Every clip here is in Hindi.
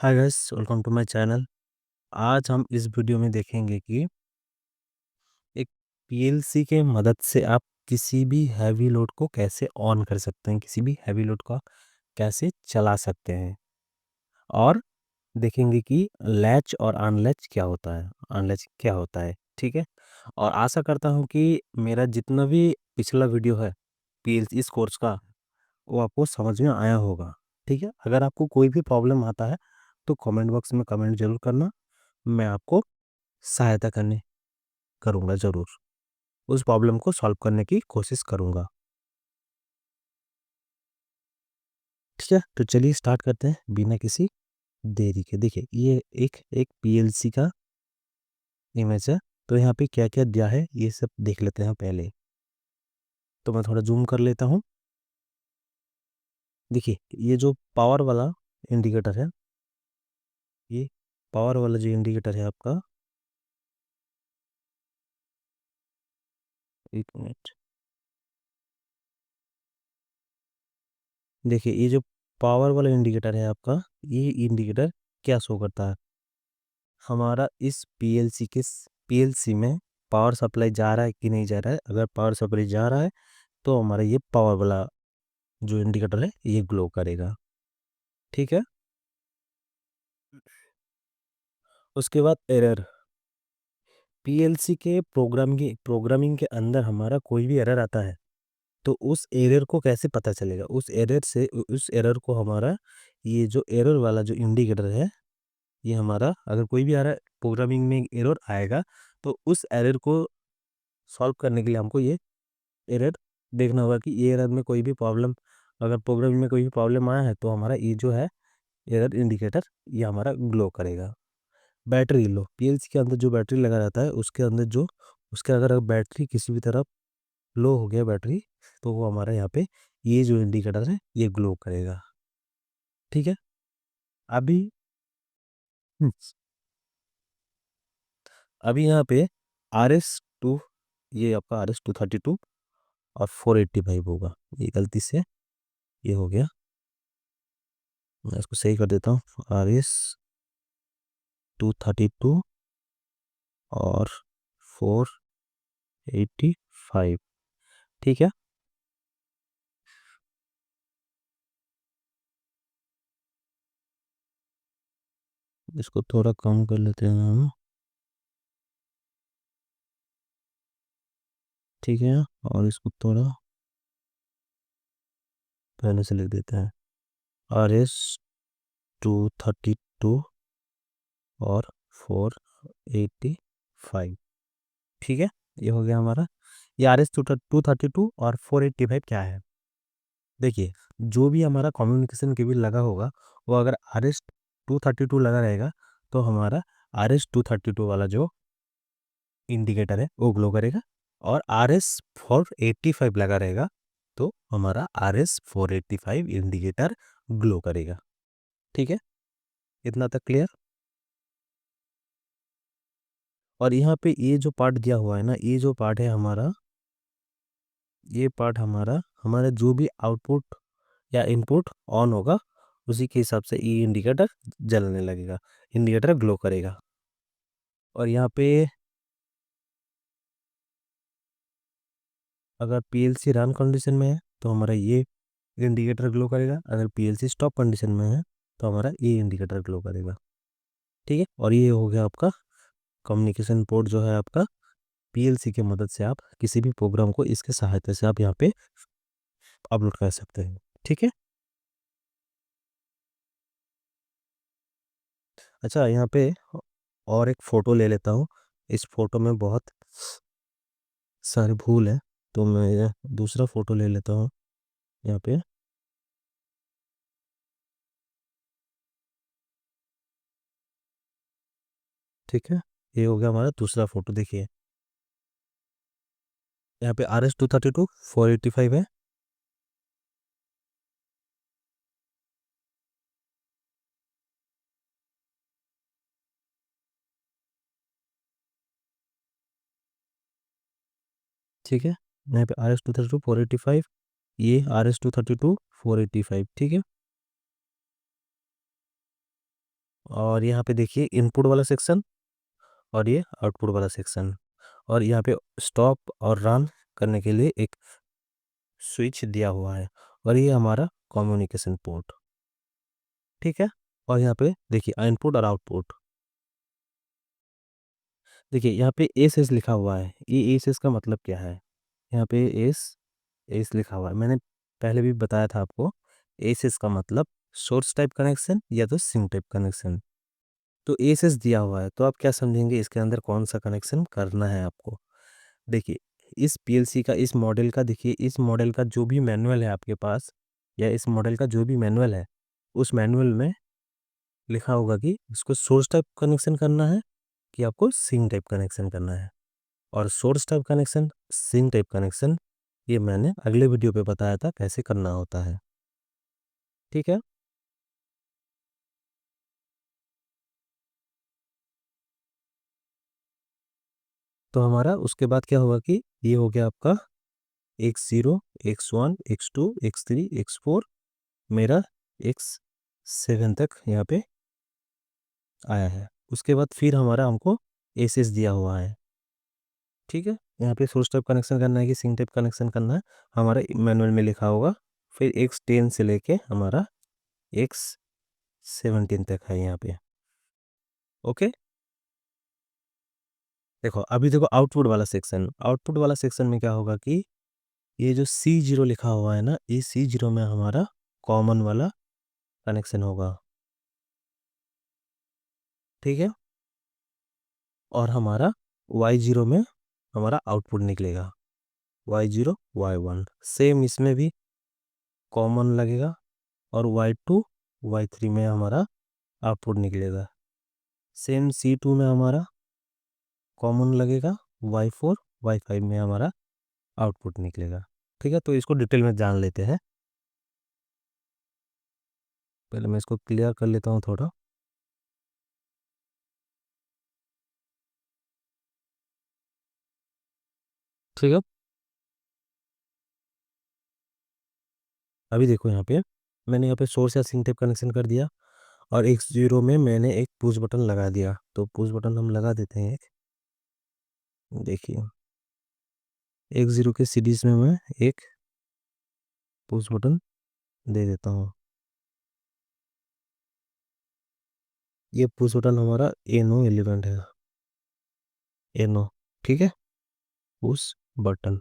Hi guys, welcome to my channel. आज हम इस वीडियो में देखेंगे कि एक पीएलसी के मदद से आप किसी भी हैवी लोड को कैसे ऑन कर सकते हैं, किसी भी हैवी लोड का कैसे चला सकते हैं। और देखेंगे कि लैच और अनलैच क्या होता है, अनलैच क्या होता है। ठीक है। और आशा करता हूँ कि मेरा जितना भी पिछला वीडियो है पीएलसी इस कोर्स का, वो आपको समझ में आया होगा। ठीक है। अगर आपको कोई भी प्रॉब्लम आता है तो कमेंट बॉक्स में कमेंट जरूर करना। मैं आपको सहायता करने करूँगा ज़रूर। उस प्रॉब्लम को सॉल्व करने की कोशिश करूँगा। ठीक है, तो चलिए स्टार्ट करते हैं बिना किसी देरी के। देखिए, ये एक एक पीएलसी का इमेज है। तो यहाँ पे क्या-क्या दिया है ये सब देख लेते हैं पहले। तो मैं थोड़ा ज़ूम कर लेता हूँ। देखिए, ये जो पावर वाला इंडिकेटर है, ये पावर वाला जो इंडिकेटर है आपका, 1 मिनट। देखिए, ये जो पावर वाला इंडिकेटर है आपका, ये इंडिकेटर क्या शो करता है? हमारा इस पीएलसी में पावर सप्लाई जा रहा है कि नहीं जा रहा है। अगर पावर सप्लाई जा रहा है तो हमारा ये पावर वाला जो इंडिकेटर है ये ग्लो करेगा। ठीक है। उसके बाद एरर। पीएलसी के प्रोग्रामिंग के अंदर हमारा कोई भी एरर आता है तो उस एरर को कैसे पता चलेगा? उस एरर को हमारा ये जो एरर वाला जो इंडिकेटर है, ये हमारा अगर कोई भी एरर प्रोग्रामिंग में एरर आएगा तो उस एरर को सॉल्व करने के लिए हमको ये एरर देखना होगा कि ये एरर में कोई भी प्रॉब्लम, अगर प्रोग्रामिंग में कोई भी प्रॉब्लम आया है तो हमारा ये जो है एरर इंडिकेटर ये हमारा ग्लो करेगा। बैटरी लो, पीएलसी के अंदर जो बैटरी लगा रहता है उसके अंदर जो उसके अगर बैटरी किसी भी तरफ लो हो गया बैटरी, तो वो हमारा यहाँ पे ये जो इंडिकेटर है ये ग्लो करेगा। ठीक है। अभी हम्म, अभी यहाँ पे RS2, ये आपका RS-232 और 485 होगा। ये गलती से ये हो गया, मैं इसको सही कर देता हूँ। RS-232 और 485। ठीक है। इसको थोड़ा कम कर लेते हैं हम। ठीक है। और इसको थोड़ा पहले से लिख देते हैं, RS-232 और 485। ठीक है। ये हो गया हमारा। ये RS-232 और 485 क्या है? देखिए, जो भी हमारा कम्युनिकेशन केबल लगा होगा वो अगर RS-232 लगा रहेगा तो हमारा RS-232 वाला जो इंडिकेटर है वो ग्लो करेगा। और RS-485 लगा रहेगा तो हमारा RS-485 इंडिकेटर ग्लो करेगा। ठीक है। इतना तक क्लियर। और यहाँ पे ये जो पार्ट दिया हुआ है ना, ये जो पार्ट है हमारा, ये पार्ट हमारा हमारा जो भी आउटपुट या इनपुट ऑन होगा उसी के हिसाब से ये इंडिकेटर जलने लगेगा, इंडिकेटर ग्लो करेगा। और यहाँ पे अगर पीएलसी रन कंडीशन में है तो हमारा ये इंडिकेटर ग्लो करेगा। अगर पीएलसी स्टॉप कंडीशन में है तो हमारा ये इंडिकेटर ग्लो करेगा। ठीक है। और ये हो गया आपका कम्युनिकेशन पोर्ट जो है आपका, पीएलसी की मदद से आप किसी भी प्रोग्राम को इसके सहायता से आप यहाँ पे अपलोड कर सकते हैं। ठीक है। अच्छा, यहाँ पे और एक फ़ोटो ले लेता हूँ। इस फ़ोटो में बहुत सारी भूल है तो मैं दूसरा फ़ोटो ले लेता हूँ यहाँ पे। ठीक है। ये हो गया हमारा दूसरा फ़ोटो। देखिए, यहाँ पे RS-232 485 है। ठीक है। यहाँ पे RS-232 485, ये RS-232 485। ठीक है। और यहाँ पे देखिए इनपुट वाला सेक्शन और ये आउटपुट वाला सेक्शन, और यहाँ पे स्टॉप और रन करने के लिए एक स्विच दिया हुआ है, और ये हमारा कम्युनिकेशन पोर्ट। ठीक है, और यहाँ पे देखिए इनपुट और आउटपुट। देखिए यहाँ पे एस एस लिखा हुआ है, ये एस एस का मतलब क्या है? यहाँ पे एस एस लिखा हुआ है, मैंने पहले भी बताया था आपको। एस एस का मतलब सोर्स टाइप कनेक्शन या तो सिंक टाइप कनेक्शन। तो एस एस दिया हुआ है, तो आप क्या समझेंगे इसके अंदर कौन सा कनेक्शन करना है आपको? देखिए इस पीएलसी का, इस मॉडल का, देखिए इस मॉडल का जो भी मैनुअल है आपके पास, या इस मॉडल का जो भी मैनुअल है, उस मैनुअल में लिखा होगा कि इसको सोर्स टाइप कनेक्शन करना है कि आपको सिंक टाइप कनेक्शन करना है। और source type connection, sink type connection, ये मैंने अगले वीडियो पे बताया था कैसे करना होता है। ठीक है, तो हमारा उसके बाद क्या होगा कि ये हो गया आपका x0, x1, x2, x3, x4, मेरा x7 तक यहाँ पे आया है। उसके बाद फिर हमारा हमको एस एस दिया हुआ है। ठीक है, यहाँ पे सोर्स टाइप कनेक्शन करना है कि सिंक टाइप कनेक्शन करना है, हमारा मैनुअल में लिखा होगा। फिर x10 से लेके हमारा x17 तक है यहाँ पे। ओके, देखो अभी देखो आउटपुट वाला सेक्शन, आउटपुट वाला सेक्शन में क्या होगा कि ये जो C0 लिखा हुआ है ना, इस C0 में हमारा कॉमन वाला कनेक्शन होगा। ठीक है, और हमारा Y0 में हमारा आउटपुट निकलेगा, Y0 Y1 सेम इसमें भी कॉमन लगेगा, और Y2 Y3 में हमारा आउटपुट निकलेगा। सेम C2 में हमारा कॉमन लगेगा, Y4 Y5 में हमारा आउटपुट निकलेगा। ठीक है, तो इसको डिटेल में जान लेते हैं। पहले मैं इसको क्लियर कर लेता हूँ थोड़ा। ठीक है, अभी देखो यहाँ पे मैंने यहाँ पे सोर्स या सिंक टेप कनेक्शन कर दिया, और x0 में मैंने एक पुश बटन लगा दिया। तो पुश बटन हम लगा देते हैं एक, देखिए x0 के सीरीज में मैं एक पुश बटन दे देता हूँ। ये पुश बटन हमारा एनो एलिमेंट है, एनो। ठीक है, पुश बटन।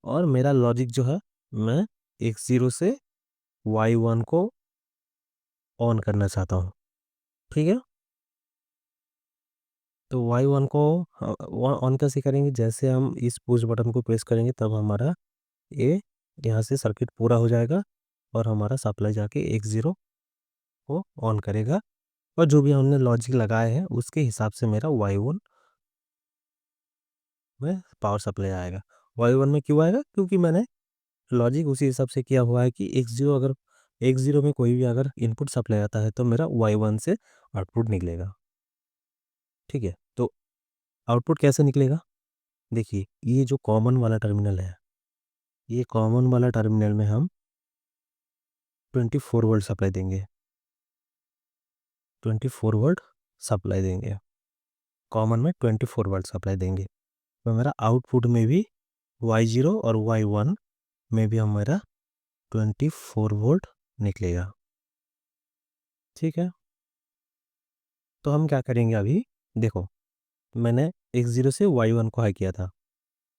और मेरा लॉजिक जो है, मैं x0 से y1 को ऑन करना चाहता हूँ। ठीक है, तो y1 को ऑन कैसे करेंगे? जैसे हम इस पुश बटन को प्रेस करेंगे तब हमारा ये यहाँ से सर्किट पूरा हो जाएगा, और हमारा सप्लाई जाके x0 को ऑन करेगा, और जो भी हमने लॉजिक लगाए हैं उसके हिसाब से मेरा y1 में पावर सप्लाई आएगा। y1 में क्यों आएगा? क्योंकि मैंने लॉजिक उसी हिसाब से किया हुआ है कि x0, अगर x0 में कोई भी अगर इनपुट सप्लाई आता है तो मेरा y1 से आउटपुट निकलेगा। ठीक है, तो आउटपुट कैसे निकलेगा? देखिए ये जो कॉमन वाला टर्मिनल है, ये कॉमन वाला टर्मिनल में हम 24 वोल्ट सप्लाई देंगे, 24 वोल्ट सप्लाई देंगे, कॉमन में 24 वोल्ट सप्लाई देंगे। तो मेरा आउटपुट में भी y0 और y1 में भी हमारा 24 वोल्ट निकलेगा। ठीक है, तो हम क्या करेंगे अभी? देखो मैंने x0 से y1 को हाई किया था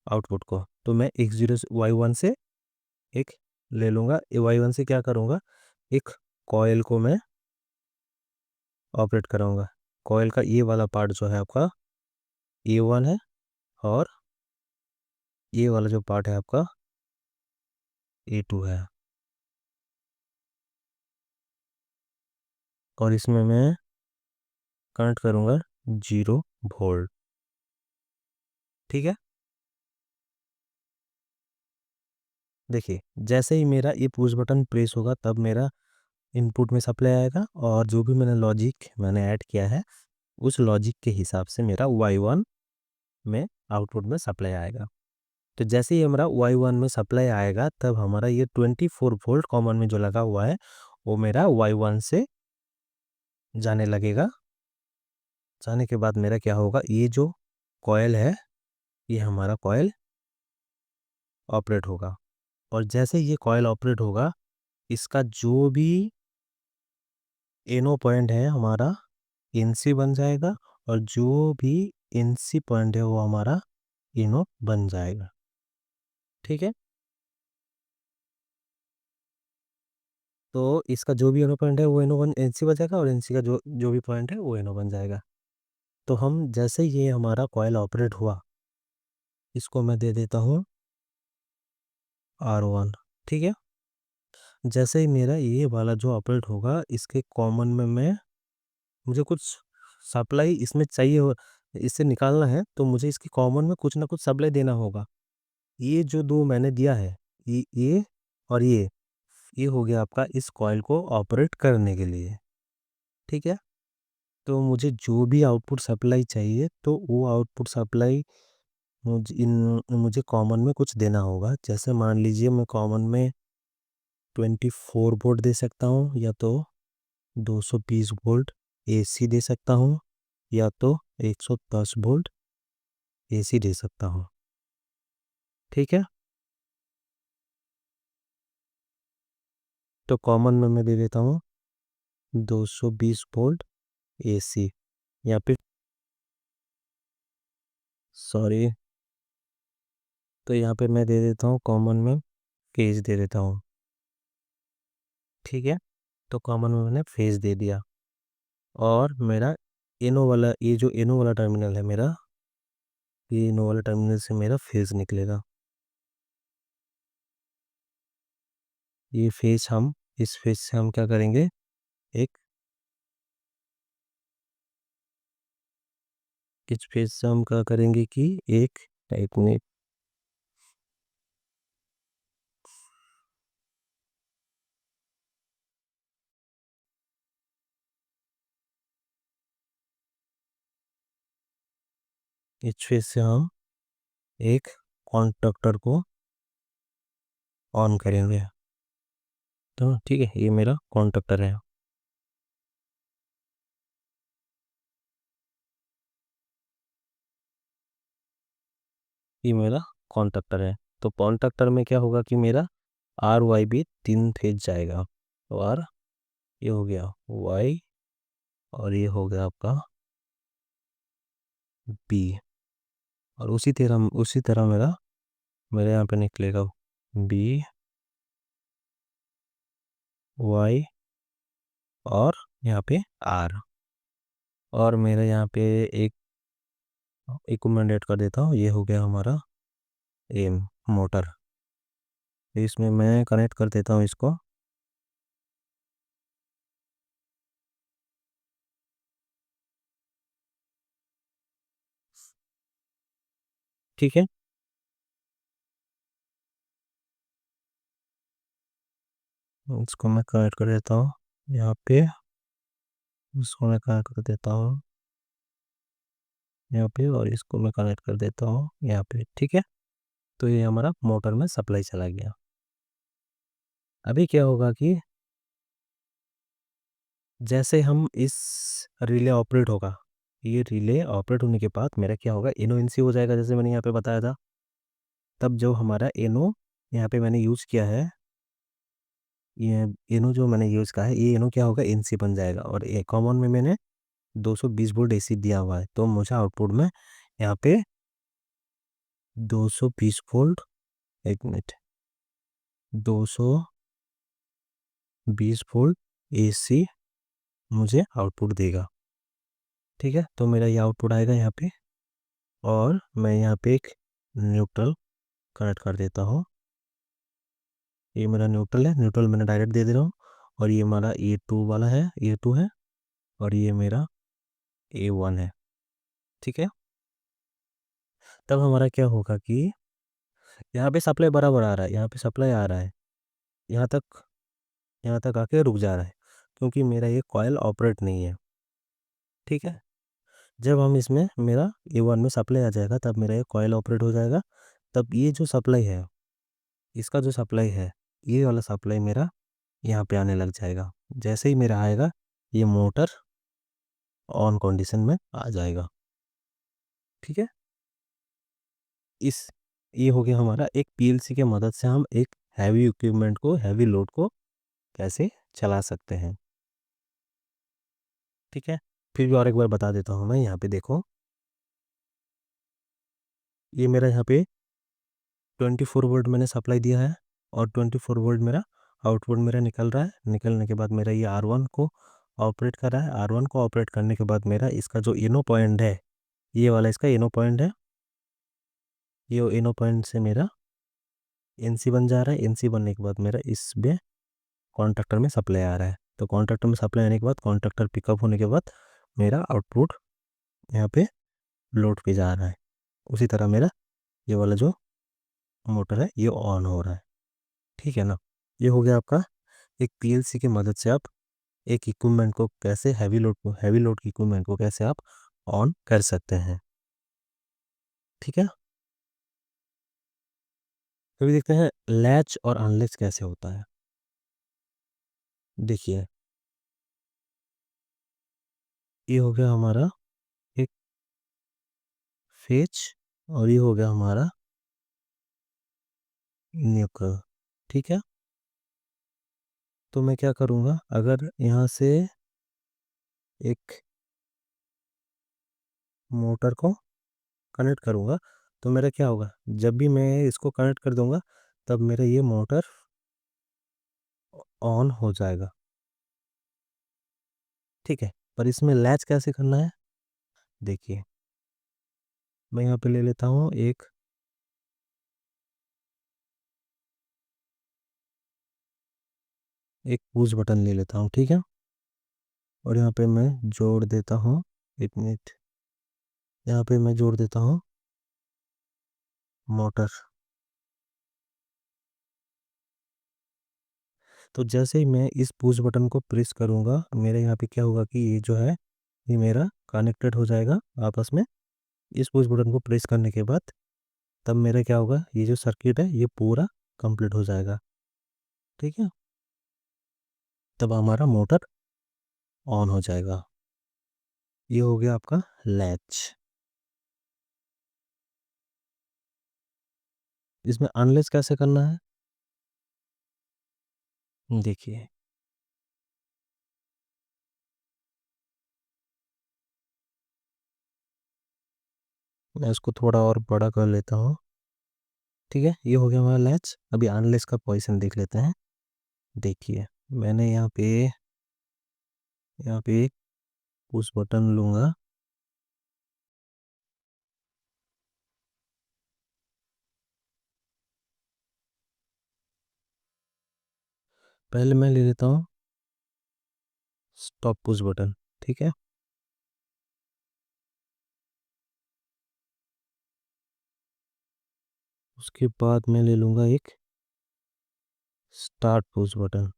आउटपुट को, तो मैं x0 से y1 से एक ले लूँगा। y1 से क्या करूँगा, एक कॉयल को मैं ऑपरेट कराऊंगा। कॉयल का ये वाला पार्ट जो है आपका A1 है, और ये वाला जो पार्ट है आपका A2 है, और इसमें मैं कनेक्ट करूँगा 0 वोल्ट। ठीक है, देखिए जैसे ही मेरा ये पुश बटन प्रेस होगा तब मेरा इनपुट में सप्लाई आएगा, और जो भी मैंने ऐड किया है उस लॉजिक के हिसाब से मेरा y1 में आउटपुट में सप्लाई आएगा। तो जैसे ही हमारा y1 में सप्लाई आएगा तब हमारा ये 24 वोल्ट कॉमन में जो लगा हुआ है वो मेरा Y1 से जाने लगेगा। जाने के बाद मेरा क्या होगा, ये जो कॉइल है, ये हमारा कॉइल ऑपरेट होगा। और जैसे ये कॉइल ऑपरेट होगा, इसका जो भी एनो पॉइंट है हमारा NC बन जाएगा, और जो भी NC पॉइंट है वो हमारा एनो बन जाएगा। ठीक है, तो इसका जो भी एनो पॉइंट है वो एनो बन NC बन जाएगा, और NC का जो जो भी पॉइंट है वो एनो बन जाएगा। तो हम जैसे ये हमारा कॉइल ऑपरेट हुआ, इसको मैं दे देता हूँ R1। ठीक है, जैसे ही मेरा ये वाला जो ऑपरेट होगा, इसके कॉमन में मैं, मुझे कुछ सप्लाई इसमें चाहिए हो, इससे निकालना है, तो मुझे इसकी कॉमन में कुछ ना कुछ सप्लाई देना होगा। ये जो दो मैंने दिया है, ये और ये हो गया आपका इस कॉइल को ऑपरेट करने के लिए। ठीक है, तो मुझे जो भी आउटपुट सप्लाई चाहिए, तो वो आउटपुट सप्लाई मुझे कॉमन में कुछ देना होगा। जैसे मान लीजिए मैं कॉमन में 24 वोल्ट दे सकता हूँ, या तो 220 वोल्ट AC दे सकता हूँ, या तो 110 वोल्ट AC दे सकता हूँ। ठीक है, तो कॉमन में मैं दे देता हूँ 220 वोल्ट AC, या फिर सॉरी, तो यहाँ पे मैं दे देता हूँ कॉमन में फेज दे देता हूँ। ठीक है, तो कॉमन में मैंने फेज दे दिया, और मेरा एनो वाला, ये जो एनो वाला टर्मिनल है मेरा, ये एनो वाला टर्मिनल से मेरा फेज निकलेगा। ये फेज हम, इस फेज से हम क्या करेंगे, एक इस फेज से हम क्या करेंगे कि एक मिनट, इस फेज से हम एक कॉन्टैक्टर को ऑन करेंगे। तो ठीक है, ये मेरा कॉन्टैक्टर है। ये मेरा कॉन्टैक्टर है। तो कॉन्टैक्टर में क्या होगा कि मेरा RYB 3 फेज जाएगा। तो R, ये हो गया Y, और ये हो गया आपका B। और उसी तरह मेरा मेरे यहाँ पे निकलेगा B, Y, और यहाँ पे R। और मेरे यहाँ पे एक इक्विपमेंट ऐड कर देता हूँ, ये हो गया हमारा एम मोटर। इसमें मैं कनेक्ट कर देता हूँ इसको। ठीक है, इसको मैं कनेक्ट कर देता हूँ यहाँ पे, इसको मैं कनेक्ट कर देता हूँ यहाँ पे, और इसको मैं कनेक्ट कर देता हूँ यहाँ पे। ठीक है, तो ये हमारा मोटर में सप्लाई चला गया। अभी क्या होगा कि जैसे हम इस रिले ऑपरेट होगा, ये रिले ऑपरेट होने के बाद मेरा क्या होगा, एनो NC हो जाएगा, जैसे मैंने यहाँ पे बताया था। तब जो हमारा एनो यहाँ पे मैंने यूज़ किया है, ये एनो जो मैंने यूज़ किया है, ये एनो क्या होगा, NC बन जाएगा। और ए कॉमन में मैंने 220 वोल्ट AC दिया हुआ है, तो मुझे आउटपुट में यहाँ पे 220 वोल्ट, एक मिनट, 220 वोल्ट AC मुझे आउटपुट देगा। ठीक है, तो मेरा ये आउटपुट आएगा यहाँ पे, और मैं यहाँ पे एक न्यूट्रल कनेक्ट कर देता हूँ। ये मेरा न्यूट्रल है, न्यूट्रल मैंने डायरेक्ट दे दे रहा हूँ। और ये हमारा A2 वाला है, A2 है, और ये मेरा A1 है। ठीक है, तब हमारा क्या होगा कि यहाँ पे सप्लाई बराबर आ रहा है, यहाँ पे सप्लाई आ रहा है, यहाँ तक यहाँ तक आके रुक जा रहा है, क्योंकि मेरा ये कॉइल ऑपरेट नहीं है। ठीक है, जब हम इसमें मेरा A1 में सप्लाई आ जाएगा, तब मेरा ये कॉइल ऑपरेट हो जाएगा। तब ये जो सप्लाई है, इसका जो सप्लाई है, ये वाला सप्लाई मेरा यहाँ पे आने लग जाएगा। जैसे ही मेरा आएगा ये मोटर ऑन कंडीशन में आ जाएगा। ठीक है। इस ये हो गया हमारा एक पीएलसी के मदद से हम एक हैवी इक्विपमेंट को, हैवी लोड को कैसे चला सकते हैं। ठीक है। फिर भी और एक बार बता देता हूँ मैं, यहाँ पे देखो, ये मेरा यहाँ पे 24 वोल्ट मैंने सप्लाई दिया है और 24 वोल्ट मेरा आउटपुट मेरा निकल रहा है। निकलने के बाद मेरा ये R1 को ऑपरेट कर रहा है। R1 को ऑपरेट करने के बाद मेरा इसका जो इनो पॉइंट है, ये वाला इसका इनो पॉइंट है, ये इनो पॉइंट से मेरा एनसी बन जा रहा है। एनसी बनने के बाद मेरा इसमें कॉन्ट्रैक्टर में सप्लाई आ रहा है। तो कॉन्ट्रैक्टर में सप्लाई आने के बाद कॉन्ट्रैक्टर पिकअप होने के बाद मेरा आउटपुट यहाँ पे लोड पे जा रहा है। उसी तरह मेरा ये वाला जो मोटर है ये ऑन हो रहा है। ठीक है ना। ये हो गया आपका एक पीएलसी की मदद से आप एक इक्विपमेंट को कैसे, हैवी लोड की इक्विपमेंट को कैसे आप ऑन कर सकते हैं। ठीक है। कभी देखते हैं लैच और अनलैच कैसे होता है। देखिए, ये हो गया हमारा एक फेज और ये हो गया हमारा न्यूट्रल। ठीक है। तो मैं क्या करूँगा, अगर यहाँ से एक मोटर को कनेक्ट करूँगा तो मेरा क्या होगा, जब भी मैं इसको कनेक्ट कर दूँगा तब मेरा ये मोटर ऑन हो जाएगा। ठीक है। पर इसमें लैच कैसे करना है, देखिए, मैं यहाँ पे ले लेता हूँ एक पुश बटन ले लेता हूँ। ठीक है। और यहाँ पे मैं जोड़ देता हूँ, एक मिनट, यहाँ पे मैं जोड़ देता हूँ मोटर। तो जैसे ही मैं इस पुश बटन को प्रेस करूँगा मेरे यहाँ पे क्या होगा कि ये जो है ये मेरा कनेक्टेड हो जाएगा आपस में। इस पुश बटन को प्रेस करने के बाद तब मेरा क्या होगा, ये जो सर्किट है ये पूरा कंप्लीट हो जाएगा। ठीक है। तब हमारा मोटर ऑन हो जाएगा। ये हो गया आपका लैच। इसमें अनलैच कैसे करना है, देखिए, मैं इसको थोड़ा और बड़ा कर लेता हूँ। ठीक है। ये हो गया हमारा लैच। अभी अनलैच का पोजीशन देख लेते हैं। देखिए, मैंने यहाँ पे एक पुश बटन लूँगा। पहले मैं ले लेता हूँ स्टॉप पुश बटन। ठीक है। उसके बाद मैं ले लूँगा एक स्टार्ट पुश बटन।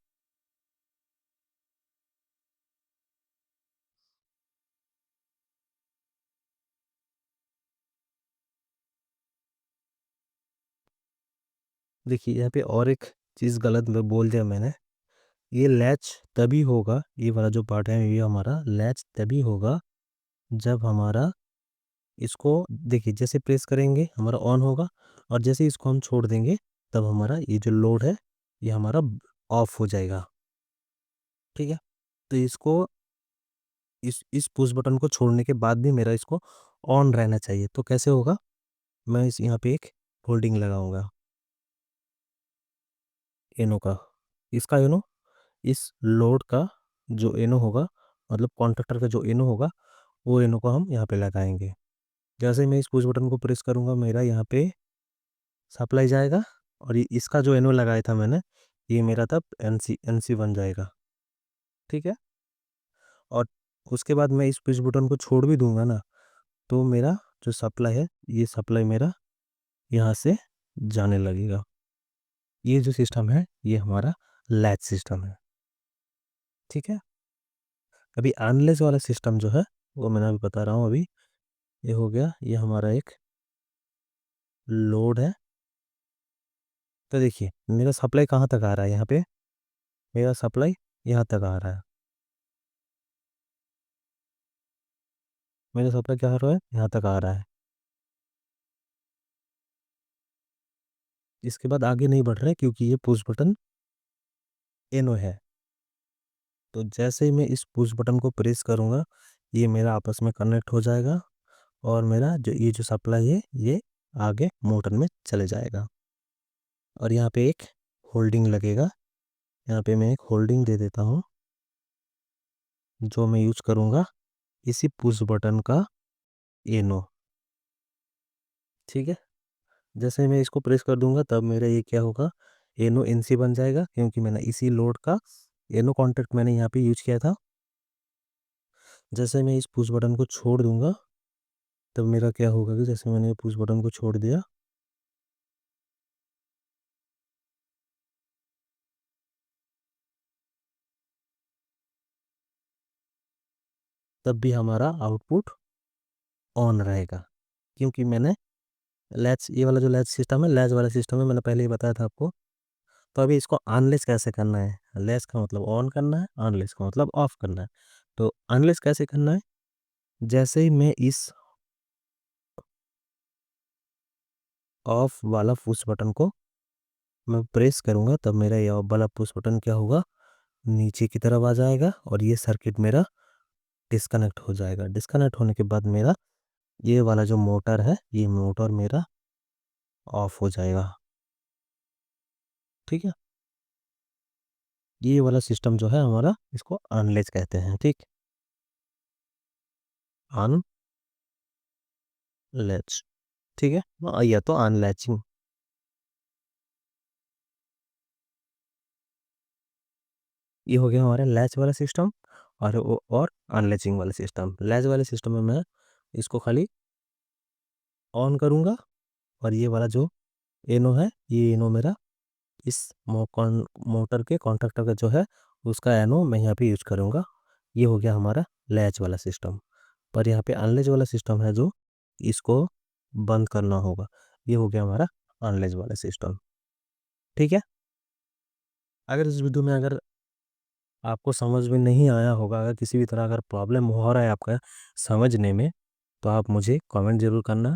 देखिए, यहाँ पे और एक चीज़ गलत मैं बोल दिया मैंने। ये लैच तभी होगा, ये वाला जो पार्ट है ये हमारा लैच तभी होगा जब हमारा इसको, देखिए, जैसे प्रेस करेंगे हमारा ऑन होगा और जैसे इसको हम छोड़ देंगे तब हमारा ये जो लोड है ये हमारा ऑफ हो जाएगा। ठीक है। तो इसको इस पुश बटन को छोड़ने के बाद भी मेरा इसको ऑन रहना चाहिए। तो कैसे होगा, मैं इस यहाँ पे एक होल्डिंग लगाऊंगा एनो का। इसका एनो इस लोड का जो एनो होगा, मतलब कॉन्ट्रैक्टर का जो एनो होगा वो एनो को हम यहाँ पे लगाएंगे। जैसे ही मैं इस पुश बटन को प्रेस करूँगा मेरा यहाँ पे सप्लाई जाएगा और ये इसका जो एनो लगाया था मैंने ये मेरा तब एनसी एनसी बन जाएगा। ठीक है। और उसके बाद मैं इस पुश बटन को छोड़ भी दूंगा ना तो मेरा जो सप्लाई है ये सप्लाई मेरा यहाँ से जाने लगेगा। ये जो सिस्टम है ये हमारा लैच सिस्टम है। ठीक है। अभी अनलैच वाला सिस्टम जो है वो मैंने अभी बता रहा हूँ। अभी ये हो गया, ये हमारा एक लोड है। तो देखिए मेरा सप्लाई कहाँ तक आ रहा है यहाँ पे, मेरा सप्लाई यहाँ तक आ रहा है, मेरा सप्लाई क्या हो रहा है, यहाँ तक आ रहा है। इसके बाद आगे नहीं बढ़ रहे क्योंकि ये पुश बटन एनो है। तो जैसे ही मैं इस पुश बटन को प्रेस करूँगा, ये मेरा आपस में कनेक्ट हो जाएगा और मेरा जो ये जो सप्लाई है ये आगे मोटर में चले जाएगा। और यहाँ पे एक होल्डिंग लगेगा, यहाँ पे मैं एक होल्डिंग दे देता हूँ जो मैं यूज करूँगा इसी पुश बटन का एनो। ठीक है, जैसे मैं इसको प्रेस कर दूंगा तब मेरा ये क्या होगा, एनो एनसी बन जाएगा, क्योंकि मैंने इसी लोड का एनो कॉन्टैक्ट मैंने यहाँ पे यूज किया था। जैसे मैं इस पुश बटन को छोड़ दूंगा तब मेरा क्या होगा कि जैसे मैंने पुश बटन को छोड़ दिया, तब भी हमारा आउटपुट ऑन रहेगा, क्योंकि मैंने लैच, ये वाला जो लैच सिस्टम है, लैच वाला सिस्टम है, मैंने पहले ही बताया था आपको। तो अभी इसको अनलेस कैसे करना है, लेस का मतलब ऑन करना है, अनलेस का मतलब ऑफ करना है। तो अनलेस कैसे करना है, जैसे ही मैं इस ऑफ वाला पुश बटन को मैं प्रेस करूँगा तब मेरा ये ऑफ वाला पुश बटन क्या होगा, नीचे की तरफ आ जाएगा और ये सर्किट मेरा डिस्कनेक्ट हो जाएगा। डिस्कनेक्ट होने के बाद मेरा ये वाला जो मोटर है, ये मोटर मेरा ऑफ हो जाएगा। ठीक है, ये वाला सिस्टम जो है हमारा, इसको अनलेस कहते हैं। ठीक, अनलेच, ठीक है, या तो अनलैचिंग। ये हो गया हमारा लैच वाला सिस्टम और अनलैचिंग वाला सिस्टम। लैच वाले सिस्टम में मैं इसको खाली ऑन करूँगा और ये वाला जो एनो है, ये एनो मेरा इस मोटर के कॉन्टैक्टर का जो है उसका एनो मैं यहाँ पे यूज करूँगा। ये हो गया हमारा लैच वाला सिस्टम। पर यहाँ पे अनलैच वाला सिस्टम है जो इसको बंद करना होगा। ये हो गया हमारा अनलैच वाला सिस्टम। ठीक है, अगर इस वीडियो में अगर आपको समझ में नहीं आया होगा, अगर किसी भी तरह अगर प्रॉब्लम हो रहा है आपका समझने में, तो आप मुझे कमेंट ज़रूर करना।